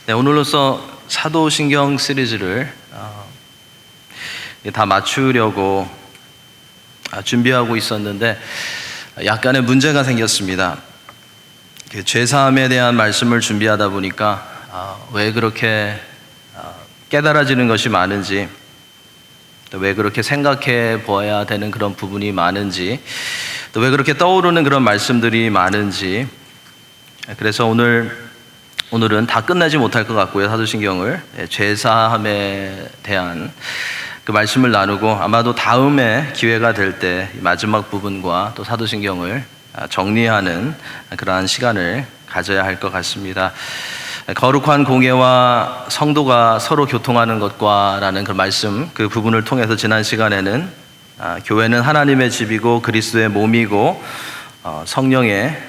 네, 오늘로써 사도신경 시리즈를 다 맞추려고 준비하고 있었는데 약간의 문제가 생겼습니다. 죄사함에 대한 말씀을 준비하다 보니까 왜 그렇게 깨달아지는 것이 많은지, 또 왜 그렇게 생각해 보아야 되는 그런 부분이 많은지, 또 왜 그렇게 떠오르는 그런 말씀들이 많은지, 그래서 오늘은 다 끝나지 못할 것 같고요. 사도신경을 죄사함에 대한 그 말씀을 나누고, 아마도 다음에 기회가 될 때 마지막 부분과 또 사도신경을 정리하는 그러한 시간을 가져야 할 것 같습니다. 거룩한 공예와 성도가 서로 교통하는 것과 라는 그 말씀, 그 부분을 통해서 지난 시간에는 교회는 하나님의 집이고 그리스도의 몸이고 성령의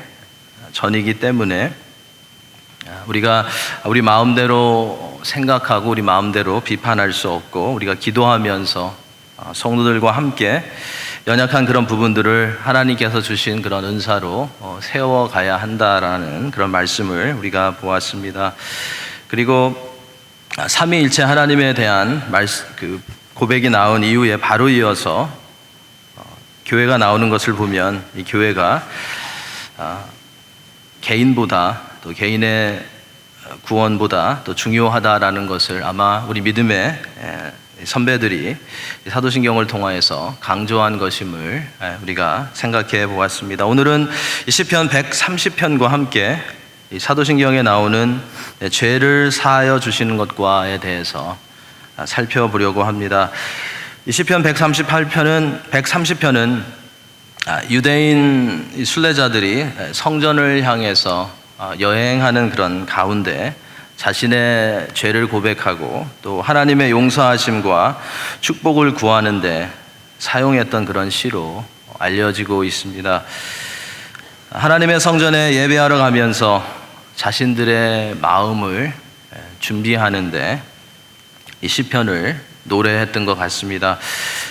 전이기 때문에 우리가 우리 마음대로 생각하고 우리 마음대로 비판할 수 없고, 우리가 기도하면서 성도들과 함께 연약한 그런 부분들을 하나님께서 주신 그런 은사로 세워가야 한다라는 그런 말씀을 우리가 보았습니다. 그리고 삼위일체 하나님에 대한 그 고백이 나온 이후에 바로 이어서 교회가 나오는 것을 보면, 이 교회가 개인보다, 또 개인의 구원보다 더 중요하다라는 것을 아마 우리 믿음의 선배들이 사도신경을 통하여서 강조한 것임을 우리가 생각해 보았습니다. 오늘은 시편 130편과 함께 이 사도신경에 나오는 죄를 사하여 주시는 것과에 대해서 살펴보려고 합니다. 이 시편 130편은 유대인 순례자들이 성전을 향해서 여행하는 그런 가운데 자신의 죄를 고백하고 또 하나님의 용서하심과 축복을 구하는데 사용했던 그런 시로 알려지고 있습니다. 하나님의 성전에 예배하러 가면서 자신들의 마음을 준비하는데 이 시편을 노래했던 것 같습니다.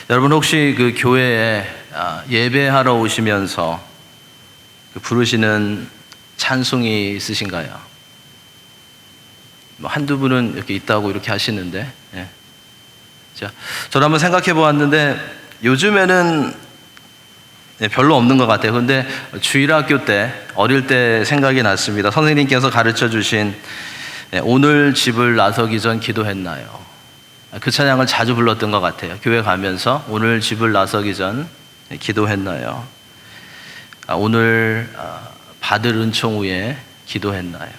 여러분, 혹시 그 교회에 예배하러 오시면서 부르시는 찬송이 있으신가요? 한두 분은 이렇게 있다고 이렇게 하시는데, 자, 저도 한번 생각해 보았는데 요즘에는 별로 없는 것 같아요. 그런데 주일학교 때, 어릴 때 생각이 났습니다. 선생님께서 가르쳐 주신 오늘 집을 나서기 전 기도했나요? 그 찬양을 자주 불렀던 것 같아요. 교회 가면서 오늘 집을 나서기 전 기도했나요? 오늘 받을 은총 위에 기도했나요?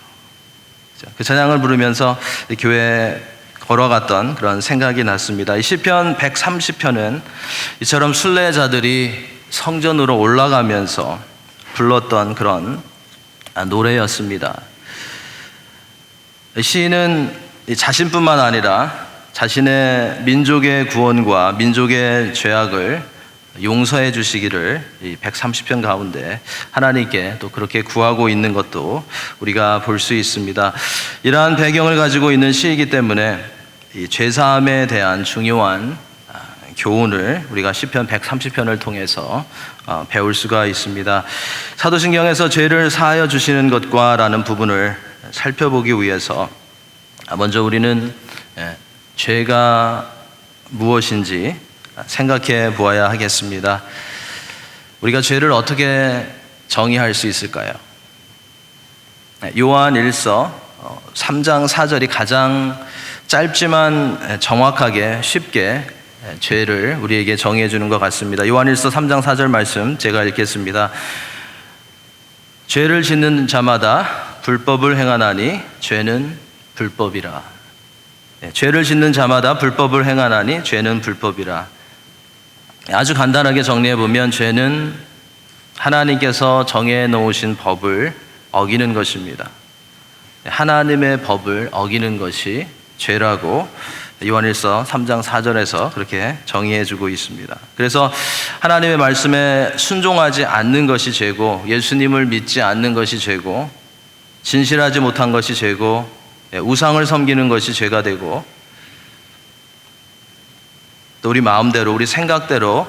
그 찬양을 부르면서 교회에 걸어갔던 그런 생각이 났습니다. 이 시편 130편은 이처럼 순례자들이 성전으로 올라가면서 불렀던 그런 노래였습니다. 시인은 자신뿐만 아니라 자신의 민족의 구원과 민족의 죄악을 용서해 주시기를 이 130편 가운데 하나님께 또 그렇게 구하고 있는 것도 우리가 볼 수 있습니다. 이러한 배경을 가지고 있는 시이기 때문에 이 죄사함에 대한 중요한 교훈을 우리가 시편 130편을 통해서 배울 수가 있습니다. 사도신경에서 죄를 사하여 주시는 것과 라는 부분을 살펴보기 위해서 먼저 우리는 죄가 무엇인지 생각해 보아야 하겠습니다. 우리가 죄를 어떻게 정의할 수 있을까요? 요한 1서 3장 4절이 가장 짧지만 정확하게 쉽게 죄를 우리에게 정의해 주는 것 같습니다. 요한 1서 3장 4절 말씀 제가 읽겠습니다. 죄를 짓는 자마다 불법을 행하나니 죄는 불법이라. 죄를 짓는 자마다 불법을 행하나니 죄는 불법이라. 아주 간단하게 정리해 보면 죄는 하나님께서 정해 놓으신 법을 어기는 것입니다. 하나님의 법을 어기는 것이 죄라고 요한일서 3장 4절에서 그렇게 정의해 주고 있습니다. 그래서 하나님의 말씀에 순종하지 않는 것이 죄고, 예수님을 믿지 않는 것이 죄고, 진실하지 못한 것이 죄고, 우상을 섬기는 것이 죄가 되고, 또 우리 마음대로, 우리 생각대로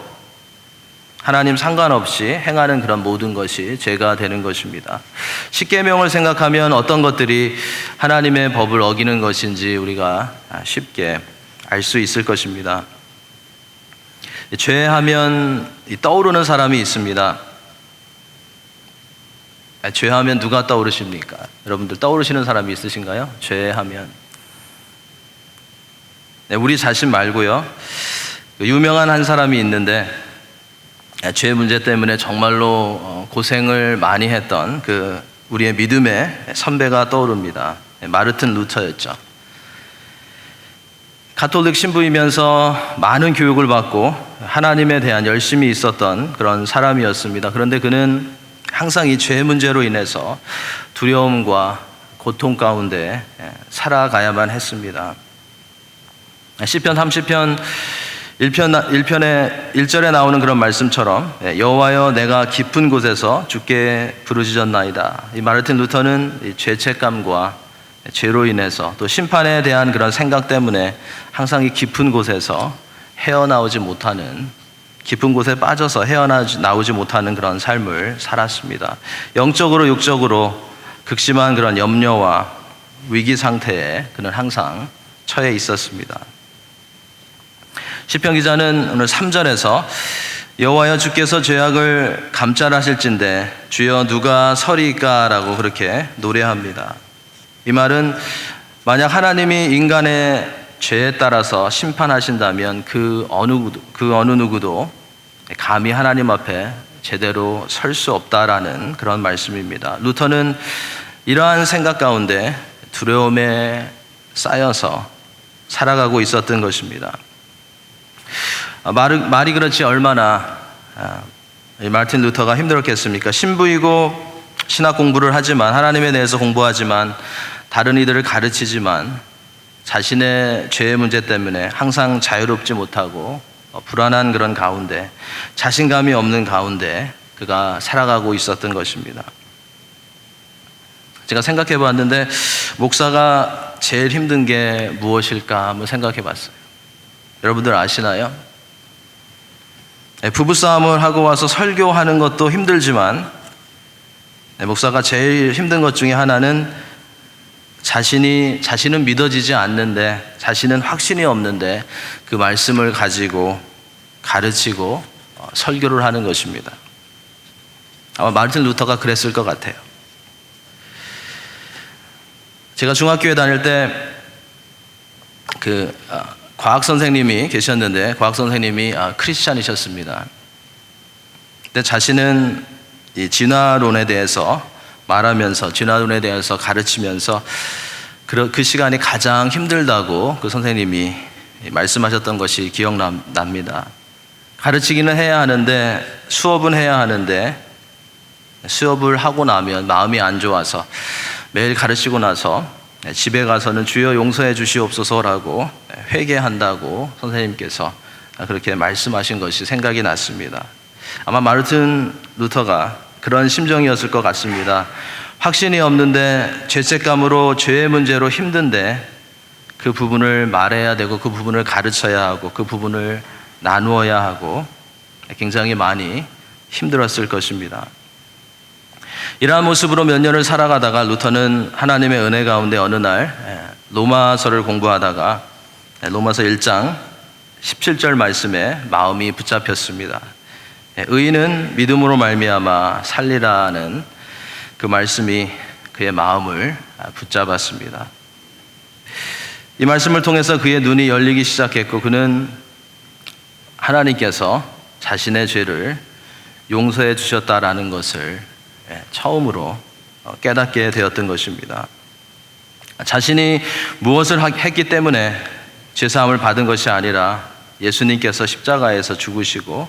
하나님 상관없이 행하는 그런 모든 것이 죄가 되는 것입니다. 십계명을 생각하면 어떤 것들이 하나님의 법을 어기는 것인지 우리가 쉽게 알 수 있을 것입니다. 죄하면 떠오르는 사람이 있습니다. 죄하면 누가 떠오르십니까? 여러분들 떠오르시는 사람이 있으신가요? 죄하면 우리 자신 말고요. 유명한 한 사람이 있는데 죄 문제 때문에 정말로 고생을 많이 했던 그 우리의 믿음의 선배가 떠오릅니다. 마르틴 루터였죠. 가톨릭 신부이면서 많은 교육을 받고 하나님에 대한 열심이 있었던 그런 사람이었습니다. 그런데 그는 항상 이 죄 문제로 인해서 두려움과 고통 가운데 살아가야만 했습니다. 시편 30편 1절에 나오는 그런 말씀처럼 여호와여 내가 깊은 곳에서 주께 부르짖었나이다. 이 마르틴 루터는 이 죄책감과 죄로 인해서 또 심판에 대한 그런 생각 때문에 항상 이 깊은 곳에서 헤어나오지 못하는, 깊은 곳에 빠져서 헤어나오지 못하는 그런 삶을 살았습니다. 영적으로 육적으로 극심한 그런 염려와 위기 상태에 그는 항상 처해 있었습니다. 시편 기자는 오늘 3절에서 여호와여 주께서 죄악을 감찰하실진대 주여 누가 서리까 라고 그렇게 노래합니다. 이 말은 만약 하나님이 인간의 죄에 따라서 심판하신다면 그 어느 누구도 감히 하나님 앞에 제대로 설 수 없다라는 그런 말씀입니다. 루터는 이러한 생각 가운데 두려움에 쌓여서 살아가고 있었던 것입니다. 말이 그렇지 얼마나 마르틴 루터가 힘들었겠습니까? 신부이고 신학 공부를 하지만, 하나님에 대해서 공부하지만, 다른 이들을 가르치지만 자신의 죄의 문제 때문에 항상 자유롭지 못하고 불안한 그런 가운데, 자신감이 없는 가운데 그가 살아가고 있었던 것입니다. 제가 생각해 봤는데 목사가 제일 힘든 게 무엇일까 한번 생각해 봤어요. 여러분들 아시나요? 부부싸움을 하고 와서 설교하는 것도 힘들지만 목사가 제일 힘든 것 중에 하나는 자신은 믿어지지 않는데, 자신은 확신이 없는데 그 말씀을 가지고 가르치고 설교를 하는 것입니다. 아마 마르틴 루터가 그랬을 것 같아요. 제가 중학교에 다닐 때 과학 선생님이 계셨는데, 과학 선생님이 크리스찬이셨습니다. 근데 자신은 이 진화론에 대해서 말하면서, 진화론에 대해서 가르치면서 그 시간이 가장 힘들다고 그 선생님이 말씀하셨던 것이 기억납니다. 가르치기는 해야 하는데, 수업은 해야 하는데, 수업을 하고 나면 마음이 안 좋아서 매일 가르치고 나서 집에 가서는 주여 용서해 주시옵소서라고 회개한다고 선생님께서 그렇게 말씀하신 것이 생각이 났습니다. 아마 마르틴 루터가 그런 심정이었을 것 같습니다. 확신이 없는데 죄책감으로 죄의 문제로 힘든데 그 부분을 말해야 되고, 그 부분을 가르쳐야 하고, 그 부분을 나누어야 하고 굉장히 많이 힘들었을 것입니다. 이러한 모습으로 몇 년을 살아가다가 루터는 하나님의 은혜 가운데 어느 날 로마서를 공부하다가 로마서 1장 17절 말씀에 마음이 붙잡혔습니다. 의인은 믿음으로 말미암아 살리라는 그 말씀이 그의 마음을 붙잡았습니다. 이 말씀을 통해서 그의 눈이 열리기 시작했고, 그는 하나님께서 자신의 죄를 용서해 주셨다라는 것을 처음으로 깨닫게 되었던 것입니다. 자신이 무엇을 했기 때문에 죄사함을 받은 것이 아니라 예수님께서 십자가에서 죽으시고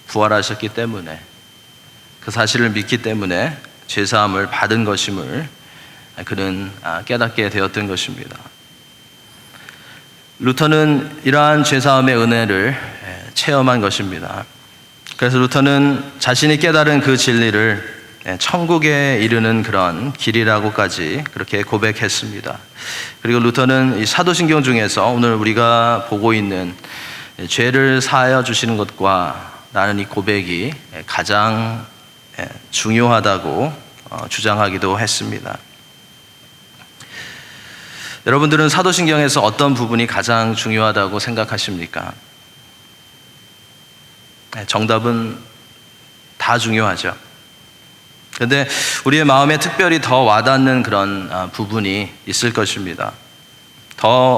부활하셨기 때문에, 그 사실을 믿기 때문에 죄사함을 받은 것임을 그는 깨닫게 되었던 것입니다. 루터는 이러한 죄사함의 은혜를 체험한 것입니다. 그래서 루터는 자신이 깨달은 그 진리를 천국에 이르는 그런 길이라고까지 그렇게 고백했습니다. 그리고 루터는 이 사도신경 중에서 오늘 우리가 보고 있는 죄를 사하여 주시는 것과 라는 이 고백이 가장 중요하다고 주장하기도 했습니다. 여러분들은 사도신경에서 어떤 부분이 가장 중요하다고 생각하십니까? 정답은 다 중요하죠. 그런데 우리의 마음에 특별히 더 와닿는 그런 부분이 있을 것입니다.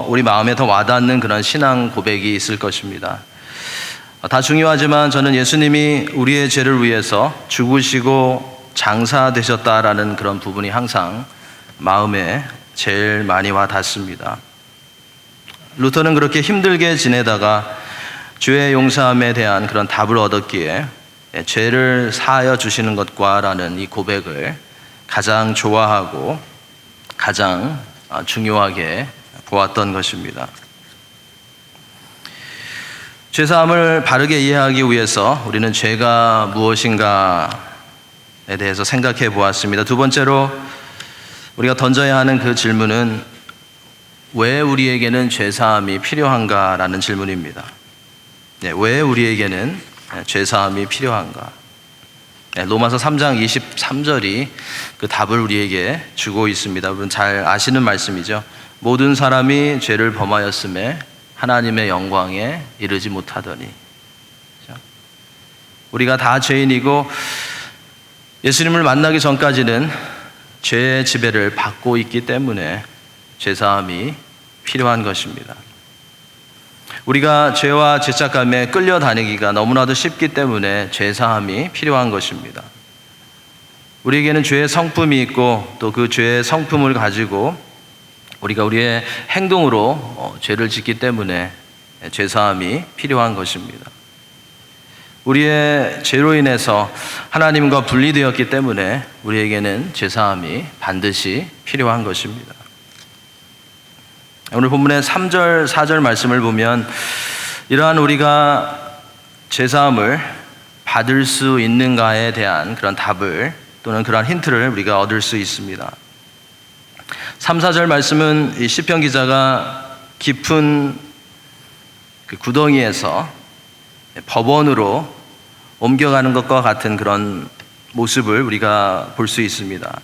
우리 마음에 더 와닿는 그런 신앙 고백이 있을 것입니다. 다 중요하지만 저는 예수님이 우리의 죄를 위해서 죽으시고 장사되셨다라는 그런 부분이 항상 마음에 제일 많이 와 닿습니다. 루터는 그렇게 힘들게 지내다가 죄의 용서함에 대한 그런 답을 얻었기에 죄를 사하여 주시는 것과 라는 이 고백을 가장 좋아하고 가장 중요하게 보았던 것입니다. 죄사함을 바르게 이해하기 위해서 우리는 죄가 무엇인가에 대해서 생각해 보았습니다. 두 번째로 우리가 던져야 하는 그 질문은 왜 우리에게는 죄사함이 필요한가라는 질문입니다. 왜 우리에게는 죄사함이 필요한가? 로마서 3장 23절이 그 답을 우리에게 주고 있습니다. 여러분 잘 아시는 말씀이죠. 모든 사람이 죄를 범하였음에 하나님의 영광에 이르지 못하더니. 우리가 다 죄인이고 예수님을 만나기 전까지는 죄의 지배를 받고 있기 때문에 죄사함이 필요한 것입니다. 우리가 죄와 죄책감에 끌려다니기가 너무나도 쉽기 때문에 죄사함이 필요한 것입니다. 우리에게는 죄의 성품이 있고 또 그 죄의 성품을 가지고 우리가 우리의 행동으로 죄를 짓기 때문에 죄사함이 필요한 것입니다. 우리의 죄로 인해서 하나님과 분리되었기 때문에 우리에게는 죄사함이 반드시 필요한 것입니다. 오늘 본문의 3절, 4절 말씀을 보면 이러한 우리가 죄사함을 받을 수 있는가에 대한 그런 답을 또는 그런 힌트를 우리가 얻을 수 있습니다. 3, 4절 말씀은 이 시편 기자가 깊은 그 구덩이에서 법원으로 옮겨가는 것과 같은 그런 모습을 우리가 볼 수 있습니다.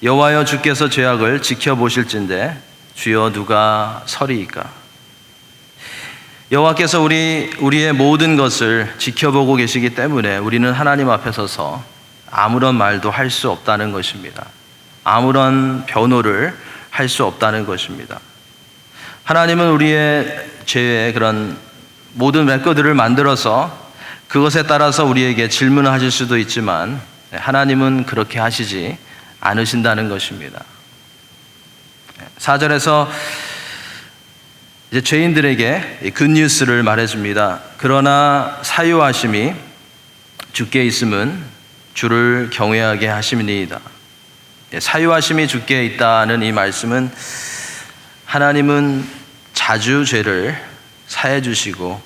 여호와여 주께서 죄악을 지켜보실진대 주여 누가 서리이까? 여호와께서 우리의 모든 것을 지켜보고 계시기 때문에 우리는 하나님 앞에 서서 아무런 말도 할 수 없다는 것입니다. 아무런 변호를 할 수 없다는 것입니다. 하나님은 우리의 죄의 그런 모든 레코드를 만들어서 그것에 따라서 우리에게 질문을 하실 수도 있지만 하나님은 그렇게 하시지 않으신다는 것입니다. 4절에서 이제 죄인들에게 굿뉴스를 말해줍니다. 그러나 사유하심이 주께 있음은 주를 경외하게 하심이니이다. 사유하심이 주께 있다는 이 말씀은 하나님은 자주 죄를 사해 주시고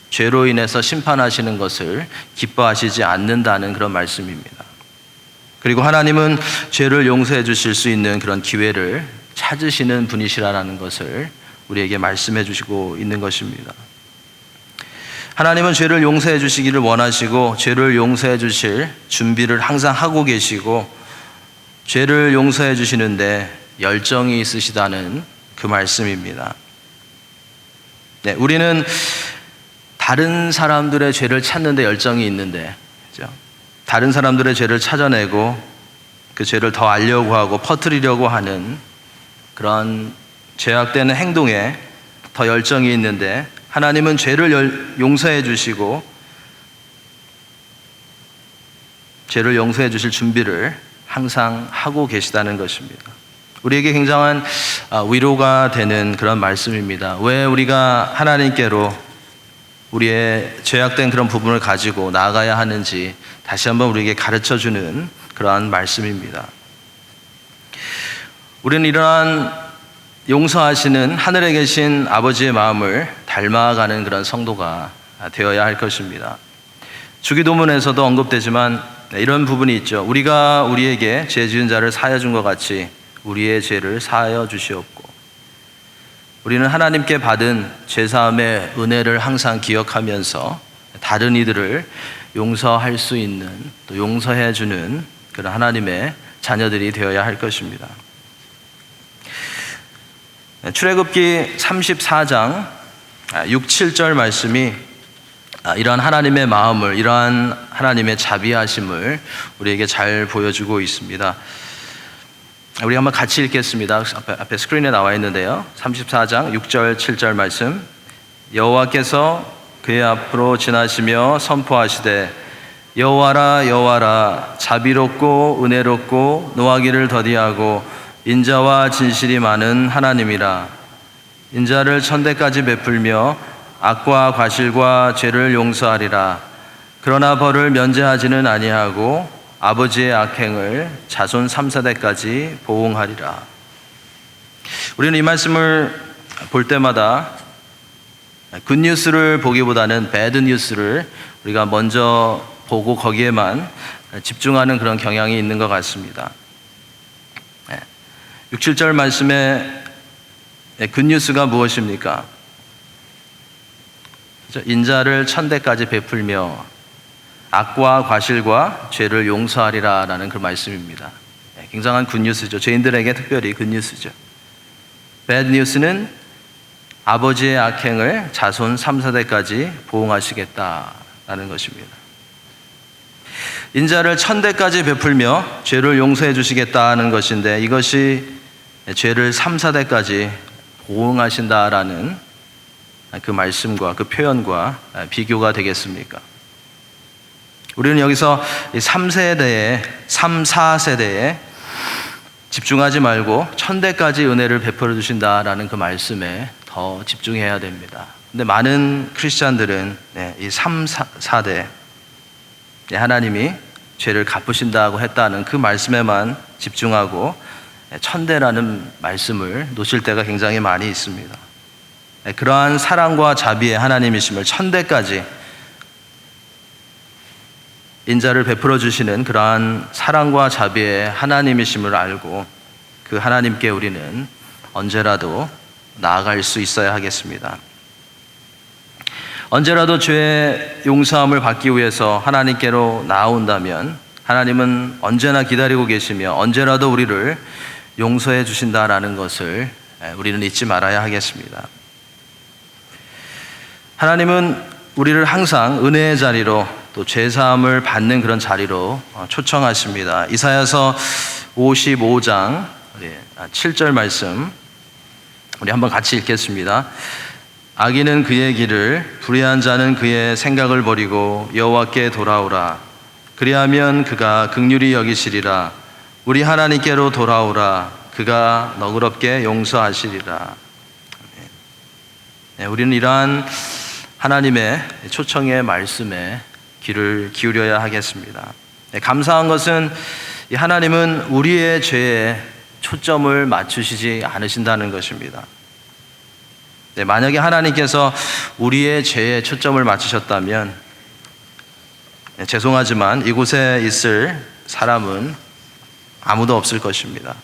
죄로 인해서 심판하시는 것을 기뻐하시지 않는다는 그런 말씀입니다. 그리고 하나님은 죄를 용서해 주실 수 있는 그런 기회를 찾으시는 분이시라는 것을 우리에게 말씀해 주시고 있는 것입니다. 하나님은 죄를 용서해 주시기를 원하시고 죄를 용서해 주실 준비를 항상 하고 계시고 죄를 용서해 주시는데 열정이 있으시다는 그 말씀입니다. 우리는 다른 사람들의 죄를 찾는 데 열정이 있는데, 그렇죠? 다른 사람들의 죄를 찾아내고 그 죄를 더 알려고 하고 퍼뜨리려고 하는 그런 죄악된 행동에 더 열정이 있는데 하나님은 죄를 용서해 주시고 죄를 용서해 주실 준비를 항상 하고 계시다는 것입니다. 우리에게 굉장한 위로가 되는 그런 말씀입니다. 왜 우리가 하나님께로 우리의 죄악된 그런 부분을 가지고 나아가야 하는지 다시 한번 우리에게 가르쳐주는 그러한 말씀입니다. 우리는 이러한 용서하시는 하늘에 계신 아버지의 마음을 닮아가는 그런 성도가 되어야 할 것입니다. 주기도문에서도 언급되지만 이런 부분이 있죠. 우리가 우리에게 죄 지은 자를 사하여 준 것 같이 우리의 죄를 사하여 주시옵고. 우리는 하나님께 받은 죄사함의 은혜를 항상 기억하면서 다른 이들을 용서할 수 있는, 또 용서해 주는 그런 하나님의 자녀들이 되어야 할 것입니다. 출애굽기 34장 6, 7절 말씀이 이러한 하나님의 마음을, 이러한 하나님의 자비하심을 우리에게 잘 보여주고 있습니다. 우리 한번 같이 읽겠습니다. 앞에 스크린에 나와 있는데요. 34장 6절 7절 말씀. 여호와께서 그의 앞으로 지나시며 선포하시되 여호와라 여호와라 자비롭고 은혜롭고 노하기를 더디하고 인자와 진실이 많은 하나님이라. 인자를 천대까지 베풀며 악과 과실과 죄를 용서하리라. 그러나 벌을 면제하지는 아니하고 아버지의 악행을 자손 3세대까지 보응하리라. 우리는 이 말씀을 볼 때마다 굿뉴스를 보기보다는 배드뉴스를 우리가 먼저 보고 거기에만 집중하는 그런 경향이 있는 것 같습니다. 6, 7절 말씀에 굿뉴스가 무엇입니까? 인자를 천대까지 베풀며 악과 과실과 죄를 용서하리라 라는 그 말씀입니다. 굉장한 굿뉴스죠. 죄인들에게 특별히 굿뉴스죠. 배드뉴스는 아버지의 악행을 자손 3세대까지 보응하시겠다라는 것입니다. 인자를 천대까지 베풀며 죄를 용서해 주시겠다는 것인데, 이것이 죄를 3세대까지 보응하신다라는 그 말씀과 그 표현과 비교가 되겠습니까? 우리는 여기서 3세대에 3, 4세대에 집중하지 말고 천대까지 은혜를 베풀어 주신다라는 그 말씀에 더 집중해야 됩니다. 근데 많은 크리스찬들은 이 3, 4대 하나님이 죄를 갚으신다고 했다는 그 말씀에만 집중하고 천대라는 말씀을 놓칠 때가 굉장히 많이 있습니다. 그러한 사랑과 자비의 하나님이심을, 천대까지 인자를 베풀어 주시는 그러한 사랑과 자비의 하나님이심을 알고 그 하나님께 우리는 언제라도 나아갈 수 있어야 하겠습니다. 언제라도 죄의 용서함을 받기 위해서 하나님께로 나아온다면 하나님은 언제나 기다리고 계시며 언제라도 우리를 용서해 주신다라는 것을 우리는 잊지 말아야 하겠습니다. 하나님은 우리를 항상 은혜의 자리로, 또 죄사함을 받는 그런 자리로 초청하십니다. 이사야서 55장 7절 말씀 우리 한번 같이 읽겠습니다. 악인은 그의 길을, 불의한 자는 그의 생각을 버리고 여호와께 돌아오라. 그리하면 그가 긍휼히 여기시리라. 우리 하나님께로 돌아오라. 그가 너그럽게 용서하시리라. 우리는 이러한 하나님의 초청의 말씀에 귀를 기울여야 하겠습니다. 감사한 것은 하나님은 우리의 죄에 초점을 맞추시지 않으신다는 것입니다. 만약에 하나님께서 우리의 죄에 초점을 맞추셨다면 죄송하지만 이곳에 있을 사람은 아무도 없을 것입니다.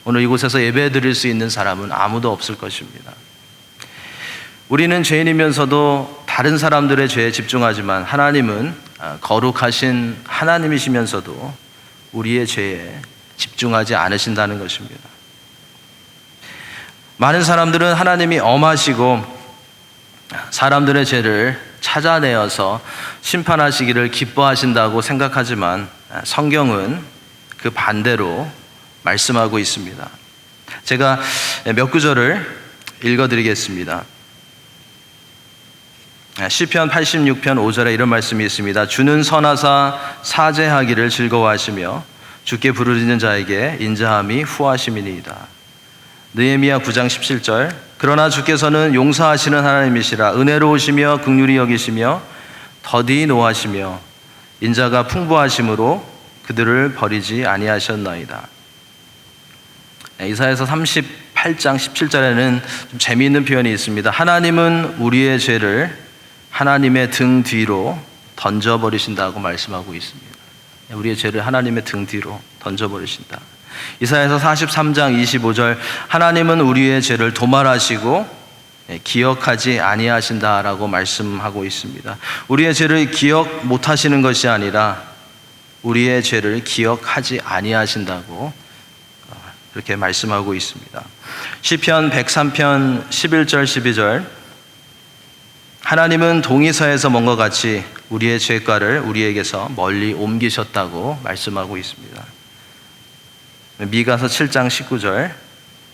오늘 이곳에서 예배 드릴 수 있는 사람은 아무도 없을 것입니다. 우리는 죄인이면서도 다른 사람들의 죄에 집중하지만 하나님은 거룩하신 하나님이시면서도 우리의 죄에 집중하지 않으신다는 것입니다. 많은 사람들은 하나님이 엄하시고 사람들의 죄를 찾아내어서 심판하시기를 기뻐하신다고 생각하지만 성경은 그 반대로 말씀하고 있습니다. 제가 몇 구절을 읽어드리겠습니다. 시편 86편 5절에 이런 말씀이 있습니다. 주는 선하사 사죄하기를 즐거워하시며 주께 부르짖는 자에게 인자함이 후하심이니이다. 느헤미야 9장 17절 그러나 주께서는 용서하시는 하나님이시라. 은혜로우시며 긍휼히 여기시며 더디 노하시며 인자가 풍부하심으로 그들을 버리지 아니하셨나이다. 이사야서 38장 17절에는 좀 재미있는 표현이 있습니다. 하나님은 우리의 죄를 하나님의 등 뒤로 던져버리신다고 말씀하고 있습니다. 우리의 죄를 하나님의 등 뒤로 던져버리신다. 이사야서 43장 25절 하나님은 우리의 죄를 도말하시고 기억하지 아니하신다라고 말씀하고 있습니다. 우리의 죄를 기억 못하시는 것이 아니라 우리의 죄를 기억하지 아니하신다고 그렇게 말씀하고 있습니다. 시편 103편 11절 12절 하나님은 동이서에서 먼 것 같이 우리의 죄가를 우리에게서 멀리 옮기셨다고 말씀하고 있습니다. 미가서 7장 19절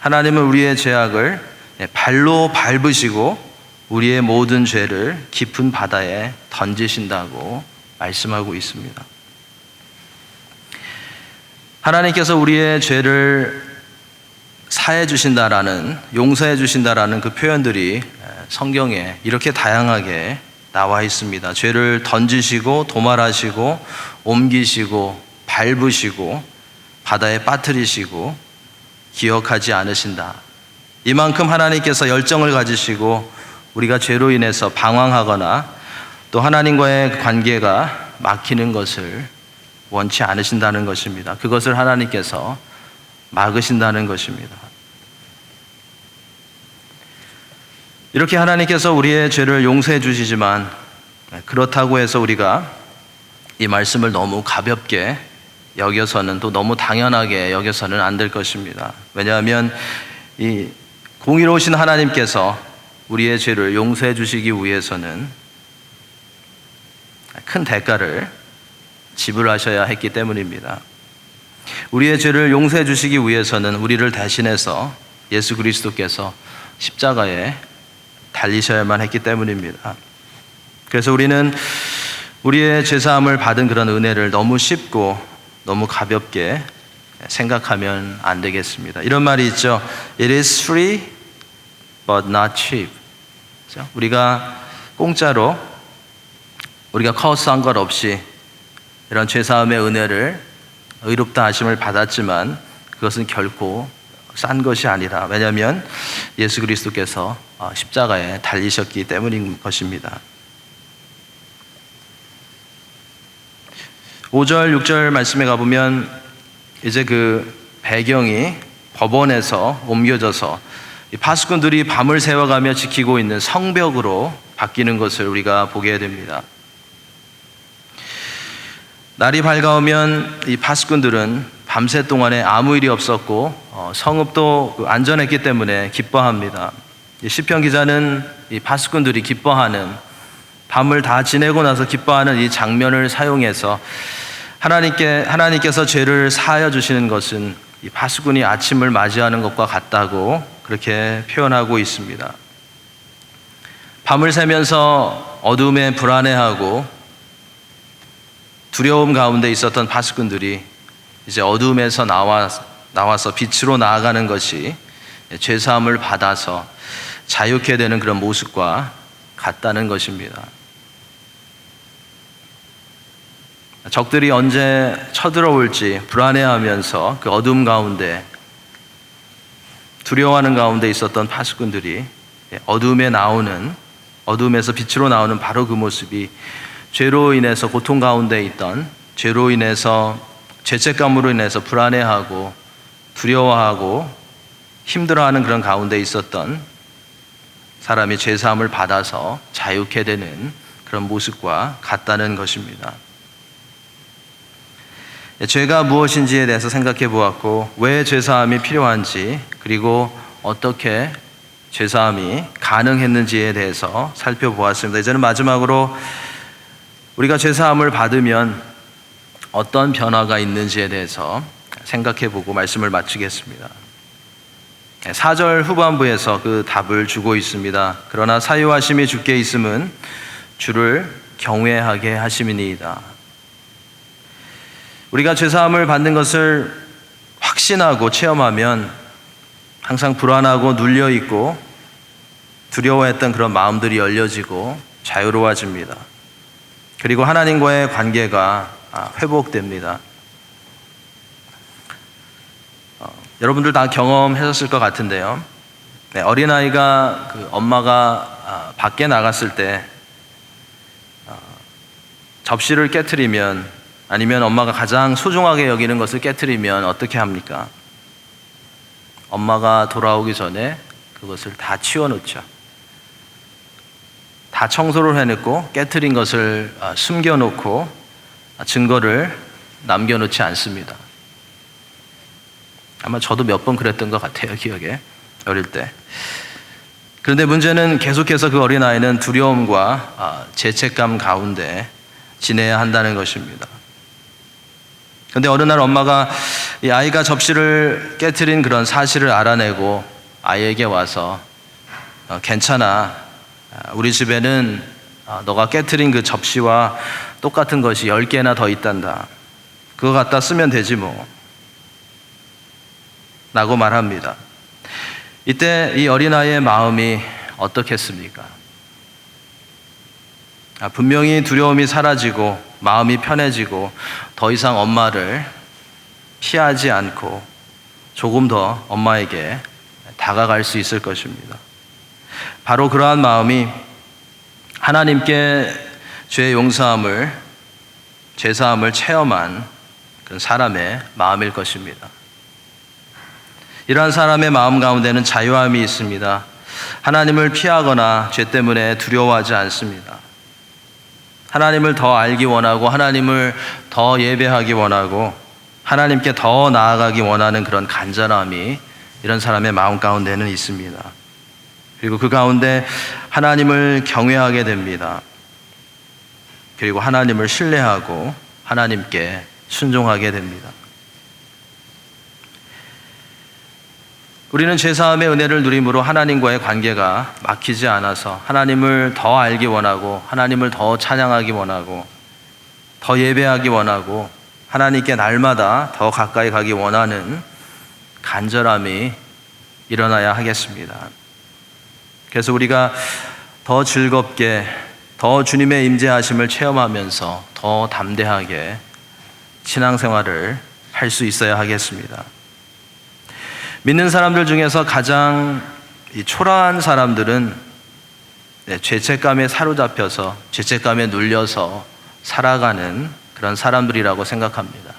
하나님은 우리의 죄악을 발로 밟으시고 우리의 모든 죄를 깊은 바다에 던지신다고 말씀하고 있습니다. 하나님께서 우리의 죄를 사해 주신다라는, 용서해 주신다라는 그 표현들이 성경에 이렇게 다양하게 나와 있습니다. 죄를 던지시고 도말하시고 옮기시고 밟으시고 바다에 빠뜨리시고 기억하지 않으신다. 이만큼 하나님께서 열정을 가지시고 우리가 죄로 인해서 방황하거나 또 하나님과의 관계가 막히는 것을 원치 않으신다는 것입니다. 그것을 하나님께서 막으신다는 것입니다. 이렇게 하나님께서 우리의 죄를 용서해 주시지만 그렇다고 해서 우리가 이 말씀을 너무 가볍게 여겨서는 또 너무 당연하게 여겨서는 안 될 것입니다. 왜냐하면 이 공의로우신 하나님께서 우리의 죄를 용서해 주시기 위해서는 큰 대가를 지불하셔야 했기 때문입니다. 우리의 죄를 용서해 주시기 위해서는 우리를 대신해서 예수 그리스도께서 십자가에 달리셔야만 했기 때문입니다. 그래서 우리는 우리의 죄사함을 받은 그런 은혜를 너무 쉽고 너무 가볍게 생각하면 안 되겠습니다. 이런 말이 있죠. It is free but not cheap. 그렇죠? 우리가 공짜로 우리가 커스한 것 없이 이런 죄사함의 은혜를 의롭다 하심을 받았지만 그것은 결코 싼 것이 아니라 왜냐하면 예수 그리스도께서 십자가에 달리셨기 때문인 것입니다. 5절 6절 말씀에 가보면 이제 그 배경이 법원에서 옮겨져서 파수꾼들이 밤을 새워가며 지키고 있는 성벽으로 바뀌는 것을 우리가 보게 됩니다. 날이 밝아오면 이 파수꾼들은 밤새 동안에 아무 일이 없었고 성읍도 안전했기 때문에 기뻐합니다. 시편 기자는 이 파수꾼들이 기뻐하는 밤을 다 지내고 나서 기뻐하는 이 장면을 사용해서 하나님께서 죄를 사하여 주시는 것은 이 파수꾼이 아침을 맞이하는 것과 같다고 그렇게 표현하고 있습니다. 밤을 새면서 어둠에 불안해하고 두려움 가운데 있었던 파수꾼들이 이제 어둠에서 나와서 빛으로 나아가는 것이 죄사함을 받아서 자유케 되는 그런 모습과 같다는 것입니다. 적들이 언제 쳐들어올지 불안해하면서 그 어둠 가운데 두려워하는 가운데 있었던 파수꾼들이 어둠에서 빛으로 나오는 바로 그 모습이 죄로 인해서 고통 가운데 있던, 죄로 인해서 죄책감으로 인해서 불안해하고 두려워하고 힘들어하는 그런 가운데 있었던 사람이 죄사함을 받아서 자유케 되는 그런 모습과 같다는 것입니다. 죄가 무엇인지에 대해서 생각해 보았고 왜 죄사함이 필요한지 그리고 어떻게 죄사함이 가능했는지에 대해서 살펴보았습니다. 이제는 마지막으로 우리가 죄사함을 받으면 어떤 변화가 있는지에 대해서 생각해 보고 말씀을 마치겠습니다. 4절 후반부에서 그 답을 주고 있습니다. 그러나 사유하심이 주께 있음은 주를 경외하게 하심이니이다. 우리가 죄사함을 받는 것을 확신하고 체험하면 항상 불안하고 눌려있고 두려워했던 그런 마음들이 열려지고 자유로워집니다. 그리고 하나님과의 관계가 회복됩니다. 여러분들 다 경험하셨을 것 같은데요. 어린아이가 그 엄마가 밖에 나갔을 때 접시를 깨트리면 아니면 엄마가 가장 소중하게 여기는 것을 깨트리면 어떻게 합니까? 엄마가 돌아오기 전에 그것을 다 치워놓죠. 다 청소를 해놓고 깨트린 것을 숨겨놓고 증거를 남겨놓지 않습니다. 아마 저도 몇 번 그랬던 것 같아요, 기억에, 어릴 때. 그런데 문제는 계속해서 그 어린아이는 두려움과 죄책감 가운데 지내야 한다는 것입니다. 그런데 어느 날 엄마가 이 아이가 접시를 깨트린 그런 사실을 알아내고 아이에게 와서 괜찮아, 우리 집에는 너가 깨트린 그 접시와 똑같은 것이 10개나 더 있단다. 그거 갖다 쓰면 되지 뭐 라고 말합니다. 이때 이 어린아이의 마음이 어떻겠습니까? 분명히 두려움이 사라지고 마음이 편해지고 더 이상 엄마를 피하지 않고 조금 더 엄마에게 다가갈 수 있을 것입니다. 바로 그러한 마음이 하나님께 죄 용서함을, 죄사함을 체험한 그 사람의 마음일 것입니다. 이러한 사람의 마음 가운데는 자유함이 있습니다. 하나님을 피하거나 죄 때문에 두려워하지 않습니다. 하나님을 더 알기 원하고 하나님을 더 예배하기 원하고 하나님께 더 나아가기 원하는 그런 간절함이 이런 사람의 마음 가운데는 있습니다. 그리고 그 가운데 하나님을 경외하게 됩니다. 그리고 하나님을 신뢰하고 하나님께 순종하게 됩니다. 우리는 죄사함의 은혜를 누림으로 하나님과의 관계가 막히지 않아서 하나님을 더 알기 원하고 하나님을 더 찬양하기 원하고 더 예배하기 원하고 하나님께 날마다 더 가까이 가기 원하는 간절함이 일어나야 하겠습니다. 그래서 우리가 더 즐겁게 더 주님의 임재하심을 체험하면서 더 담대하게 신앙생활을 할 수 있어야 하겠습니다. 믿는 사람들 중에서 가장 초라한 사람들은 죄책감에 사로잡혀서 죄책감에 눌려서 살아가는 그런 사람들이라고 생각합니다.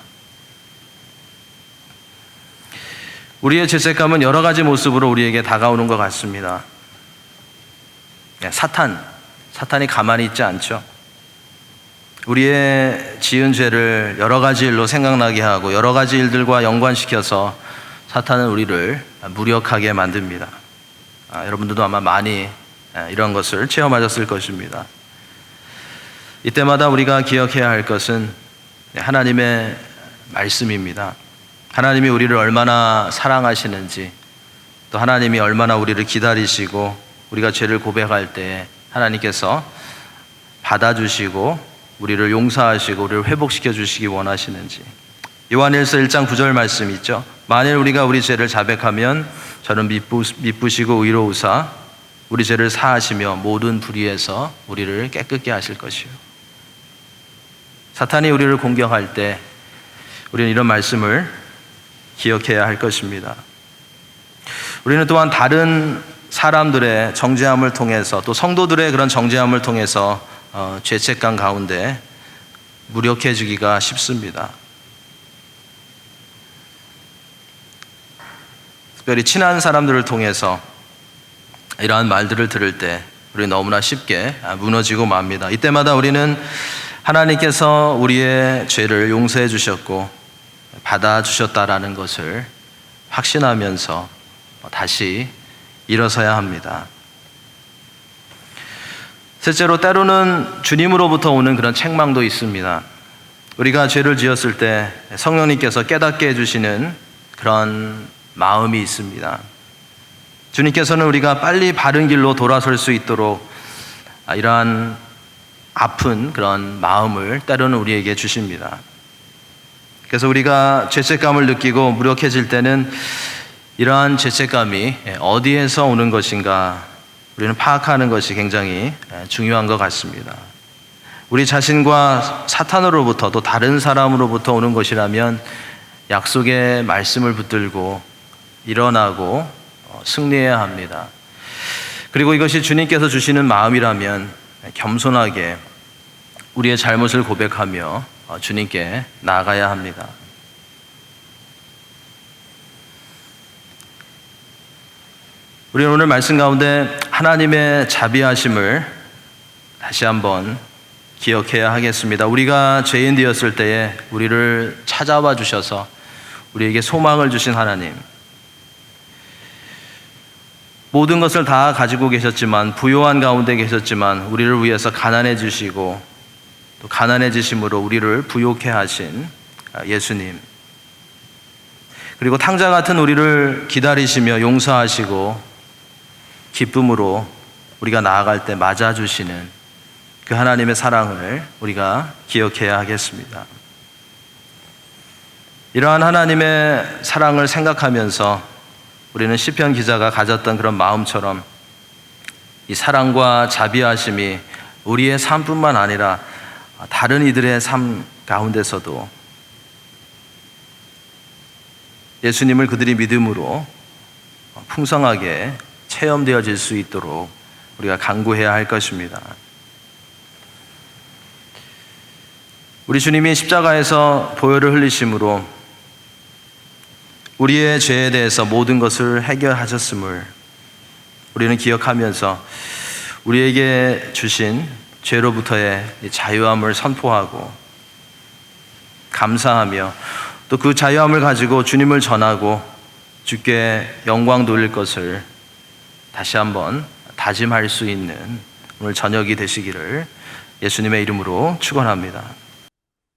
우리의 죄책감은 여러 가지 모습으로 우리에게 다가오는 것 같습니다. 사탄이 가만히 있지 않죠. 우리의 지은 죄를 여러 가지 일로 생각나게 하고 여러 가지 일들과 연관시켜서 사탄은 우리를 무력하게 만듭니다. 여러분들도 아마 많이 이런 것을 체험하셨을 것입니다. 이때마다 우리가 기억해야 할 것은 하나님의 말씀입니다. 하나님이 우리를 얼마나 사랑하시는지, 또 하나님이 얼마나 우리를 기다리시고 우리가 죄를 고백할 때 하나님께서 받아주시고 우리를 용서하시고 우리를 회복시켜 주시기 원하시는지. 요한일서 1장 9절 말씀이 있죠. 만일 우리가 우리 죄를 자백하면 저는 미쁘시고 의로우사 우리 죄를 사하시며 모든 불의에서 우리를 깨끗게 하실 것이요. 사탄이 우리를 공격할 때 우리는 이런 말씀을 기억해야 할 것입니다. 우리는 또한 다른 사람들의 정죄함을 통해서 또 성도들의 그런 정죄함을 통해서 죄책감 가운데 무력해지기가 쉽습니다. 특별히 친한 사람들을 통해서 이러한 말들을 들을 때 우리는 너무나 쉽게 무너지고 맙니다. 이때마다 우리는 하나님께서 우리의 죄를 용서해 주셨고 받아주셨다라는 것을 확신하면서 다시 일어서야 합니다. 셋째로, 때로는 주님으로부터 오는 그런 책망도 있습니다. 우리가 죄를 지었을 때 성령님께서 깨닫게 해주시는 그런 마음이 있습니다. 주님께서는 우리가 빨리 바른 길로 돌아설 수 있도록 이러한 아픈 그런 마음을 때로는 우리에게 주십니다. 그래서 우리가 죄책감을 느끼고 무력해질 때는 이러한 죄책감이 어디에서 오는 것인가 우리는 파악하는 것이 굉장히 중요한 것 같습니다. 우리 자신과 사탄으로부터 또 다른 사람으로부터 오는 것이라면 약속의 말씀을 붙들고 일어나고 승리해야 합니다. 그리고 이것이 주님께서 주시는 마음이라면 겸손하게 우리의 잘못을 고백하며 주님께 나아가야 합니다. 우리는 오늘 말씀 가운데 하나님의 자비하심을 다시 한번 기억해야 하겠습니다. 우리가 죄인 되었을 때에 우리를 찾아와 주셔서 우리에게 소망을 주신 하나님, 모든 것을 다 가지고 계셨지만, 부요한 가운데 계셨지만 우리를 위해서 가난해지시고 또 가난해지심으로 우리를 부요케 하신 예수님, 그리고 탕자 같은 우리를 기다리시며 용서하시고 기쁨으로 우리가 나아갈 때 맞아주시는 그 하나님의 사랑을 우리가 기억해야 하겠습니다. 이러한 하나님의 사랑을 생각하면서 우리는 시편 기자가 가졌던 그런 마음처럼 이 사랑과 자비하심이 우리의 삶뿐만 아니라 다른 이들의 삶 가운데서도 예수님을 그들이 믿음으로 풍성하게 체험되어질 수 있도록 우리가 간구해야 할 것입니다. 우리 주님이 십자가에서 보혈을 흘리심으로 우리의 죄에 대해서 모든 것을 해결하셨음을 우리는 기억하면서 우리에게 주신 죄로부터의 자유함을 선포하고 감사하며 또 그 자유함을 가지고 주님을 전하고 주께 영광 돌릴 것을 다시 한번 다짐할 수 있는 오늘 저녁이 되시기를 예수님의 이름으로 축원합니다.